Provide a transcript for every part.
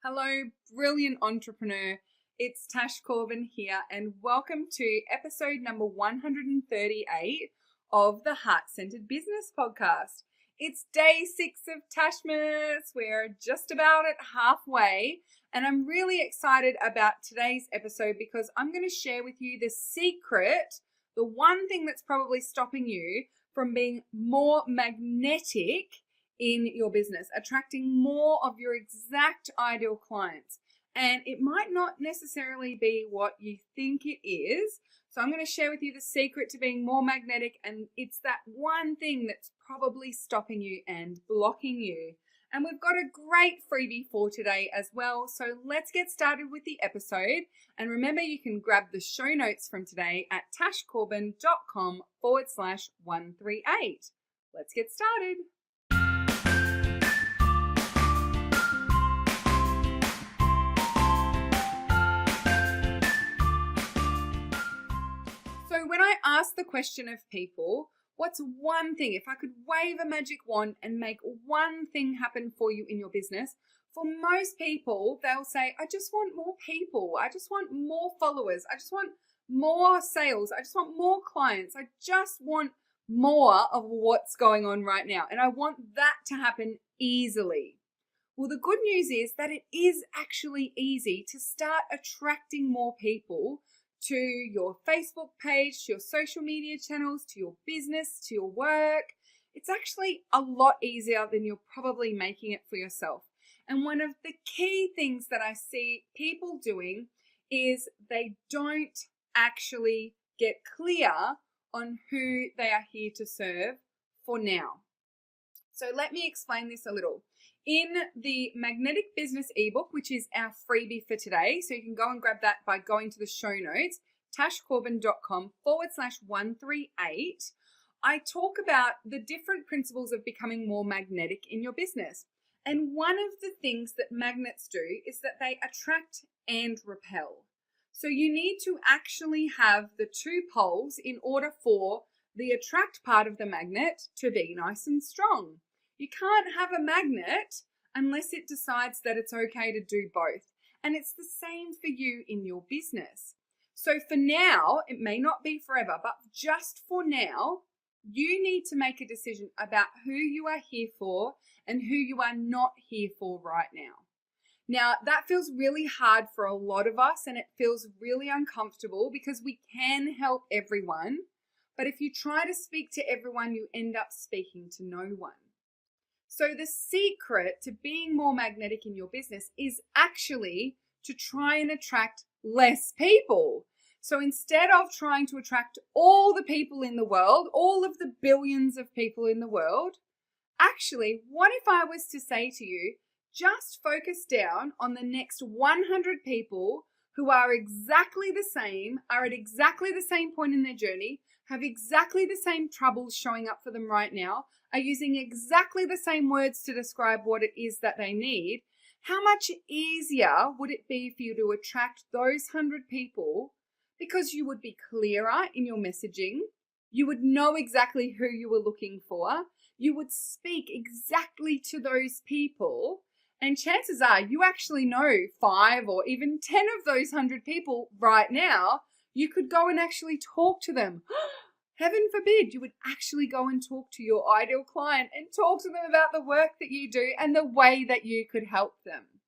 Hello, brilliant entrepreneur. It's Tash Corbin here, and welcome to episode number 138 of the Heart Centered Business Podcast. It's day 6 of Tashmas. We're just about at halfway, and I'm really excited about today's episode because I'm going to share with you the secret, the one thing that's probably stopping you from being more magnetic in your business, attracting more of your exact ideal clients. And it might not necessarily be what you think it is. So I'm going to share with you the secret to being more magnetic, and it's that one thing that's probably stopping you and blocking you. And we've got a great freebie for today as well. So let's get started with the episode. And remember, you can grab the show notes from today at tashcorbin.com/138. Let's get started. So when I ask the question of people, what's one thing, if I could wave a magic wand and make one thing happen for you in your business, for most people, they'll say, I just want more people. I just want more followers. I just want more sales. I just want more clients. I just want more of what's going on right now. And I want that to happen easily. Well, the good news is that it is actually easy to start attracting more people to your Facebook page, to your social media channels, to your business, to your work. It's actually a lot easier than you're probably making it for yourself. And one of the key things that I see people doing is they don't actually get clear on who they are here to serve for now. So let me explain this a little. In the Magnetic Business ebook, which is our freebie for today, so you can go and grab that by going to the show notes, tashcorbin.com/138, I talk about the different principles of becoming more magnetic in your business. And one of the things that magnets do is that they attract and repel. So you need to actually have the two poles in order for the attract part of the magnet to be nice and strong. You can't have a magnet unless it decides that it's okay to do both. And it's the same for you in your business. So for now, it may not be forever, but just for now, you need to make a decision about who you are here for and who you are not here for right now. Now, that feels really hard for a lot of us, and it feels really uncomfortable because we can help everyone. But if you try to speak to everyone, you end up speaking to no one. So the secret to being more magnetic in your business is actually to try and attract less people. So instead of trying to attract all the people in the world, all of the billions of people in the world, actually, what if I was to say to you, just focus down on the next 100 people who are exactly the same, are at exactly the same point in their journey, have exactly the same troubles showing up for them right now, are using exactly the same words to describe what it is that they need. How much easier would it be for you to attract those 100 people because you would be clearer in your messaging, you would know exactly who you were looking for, you would speak exactly to those people, and chances are you actually know 5 or even 10 of those 100 people right now. You could go and actually talk to them. Heaven forbid you would actually go and talk to your ideal client and talk to them about the work that you do and the way that you could help them.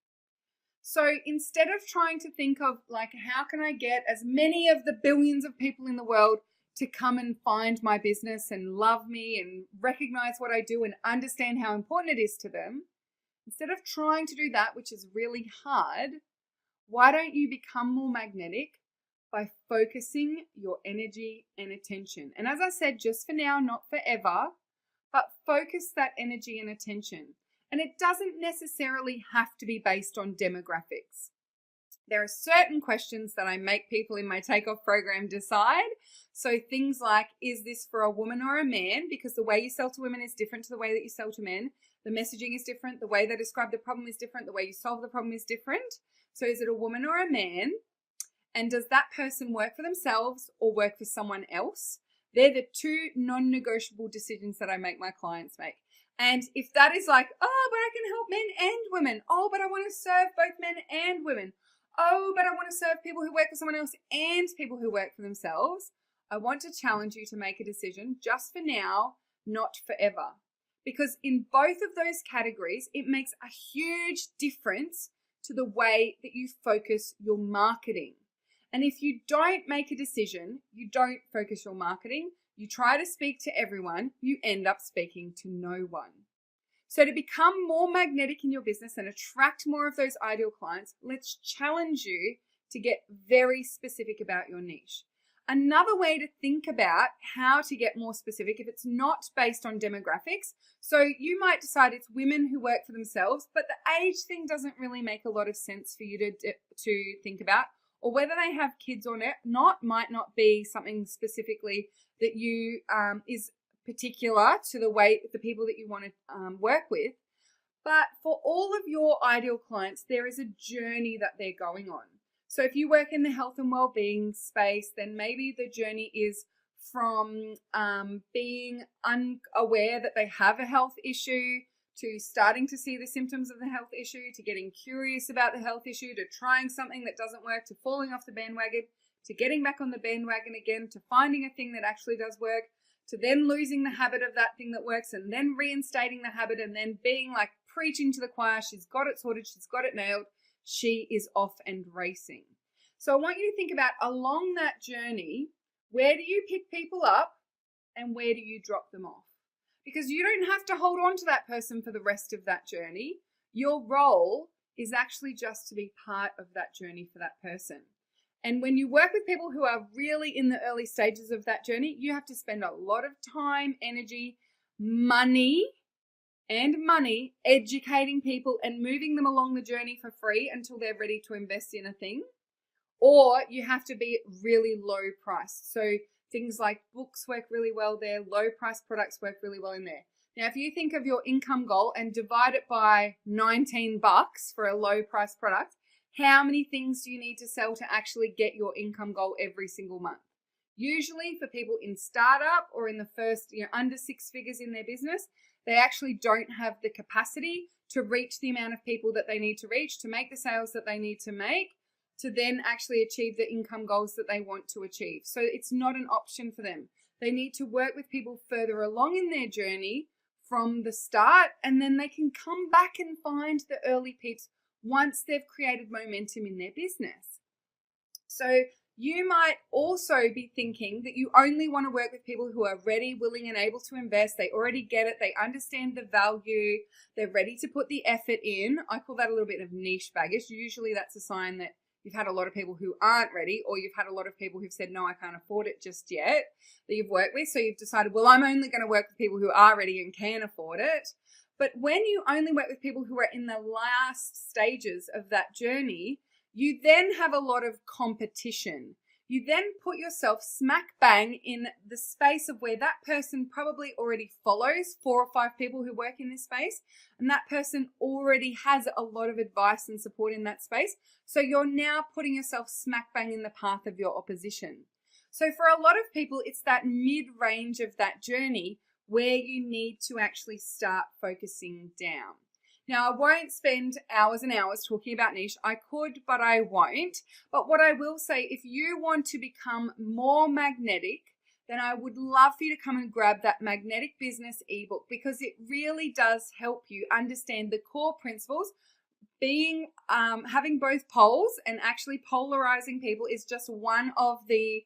So instead of trying to think of how can I get as many of the billions of people in the world to come and find my business and love me and recognize what I do and understand how important it is to them, instead of trying to do that, which is really hard, why don't you become more magnetic by focusing your energy and attention? And as I said, just for now, not forever, but focus that energy and attention. And it doesn't necessarily have to be based on demographics. There are certain questions that I make people in my takeoff program decide. So things like, is this for a woman or a man? Because the way you sell to women is different to the way that you sell to men. The messaging is different. The way they describe the problem is different. The way you solve the problem is different. So is it a woman or a man? And does that person work for themselves or work for someone else? They're the two non-negotiable decisions that I make my clients make. And if that is like, oh, but I can help men and women. Oh, but I want to serve both men and women. Oh, but I want to serve people who work for someone else and people who work for themselves. I want to challenge you to make a decision just for now, not forever. Because in both of those categories, it makes a huge difference to the way that you focus your marketing. And if you don't make a decision, you don't focus your marketing, you try to speak to everyone, you end up speaking to no one. So to become more magnetic in your business and attract more of those ideal clients, let's challenge you to get very specific about your niche. Another way to think about how to get more specific, if it's not based on demographics, so you might decide it's women who work for themselves, but the age thing doesn't really make a lot of sense for you to think about, or whether they have kids or not might not be something specifically that you is particular to the people that you want to work with. But for all of your ideal clients, there is a journey that they're going on. So if you work in the health and well-being space, then maybe the journey is from being unaware that they have a health issue, to starting to see the symptoms of the health issue, to getting curious about the health issue, to trying something that doesn't work, to falling off the bandwagon, to getting back on the bandwagon again, to finding a thing that actually does work, to then losing the habit of that thing that works and then reinstating the habit and then being like preaching to the choir, she's got it sorted, she's got it nailed, she is off and racing. So I want you to think about along that journey, where do you pick people up and where do you drop them off? Because you don't have to hold on to that person for the rest of that journey. Your role is actually just to be part of that journey for that person. And when you work with people who are really in the early stages of that journey, you have to spend a lot of time, energy, money educating people and moving them along the journey for free until they're ready to invest in a thing. Or you have to be really low priced. So things like books work really well there. Low price products work really well in there. Now, if you think of your income goal and divide it by $19 for a low price product, how many things do you need to sell to actually get your income goal every single month? Usually for people in startup or in the first, under 6 figures in their business, they actually don't have the capacity to reach the amount of people that they need to reach, to make the sales that they need to make, to then actually achieve the income goals that they want to achieve. So it's not an option for them. They need to work with people further along in their journey from the start, and then they can come back and find the early peeps once they've created momentum in their business. So you might also be thinking that you only want to work with people who are ready, willing, and able to invest. They already get it. They understand the value. They're ready to put the effort in. I call that a little bit of niche baggage. Usually that's a sign that you've had a lot of people who aren't ready, or you've had a lot of people who've said, no, I can't afford it just yet, that you've worked with. So you've decided, well, I'm only going to work with people who are ready and can afford it. But when you only work with people who are in the last stages of that journey, you then have a lot of competition. You then put yourself smack bang in the space of where that person probably already follows 4 or 5 people who work in this space, and that person already has a lot of advice and support in that space. So you're now putting yourself smack bang in the path of your opposition. So for a lot of people, it's that mid-range of that journey where you need to actually start focusing down. Now, I won't spend hours and hours talking about niche. I could, but I won't. But what I will say, if you want to become more magnetic, then I would love for you to come and grab that Magnetic Business ebook, because it really does help you understand the core principles. Having both poles and actually polarizing people is just one of the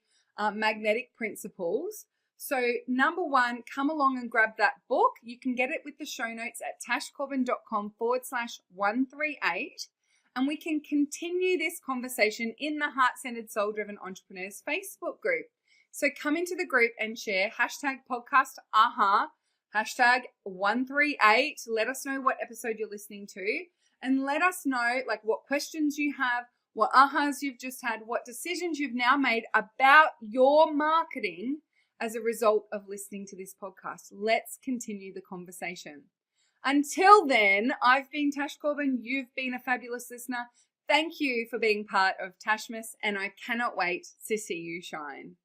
magnetic principles. So number 1, come along and grab that book. You can get it with the show notes at tashcorbin.com/138. And we can continue this conversation in the Heart-Centered Soul-Driven Entrepreneurs Facebook group. So come into the group and share #podcast aha, #138. Let us know what episode you're listening to. And let us know what questions you have, what ahas you've just had, what decisions you've now made about your marketing as a result of listening to this podcast. Let's continue the conversation. Until then, I've been Tash Corbin. You've been a fabulous listener. Thank you for being part of Tashmas, and I cannot wait to see you shine.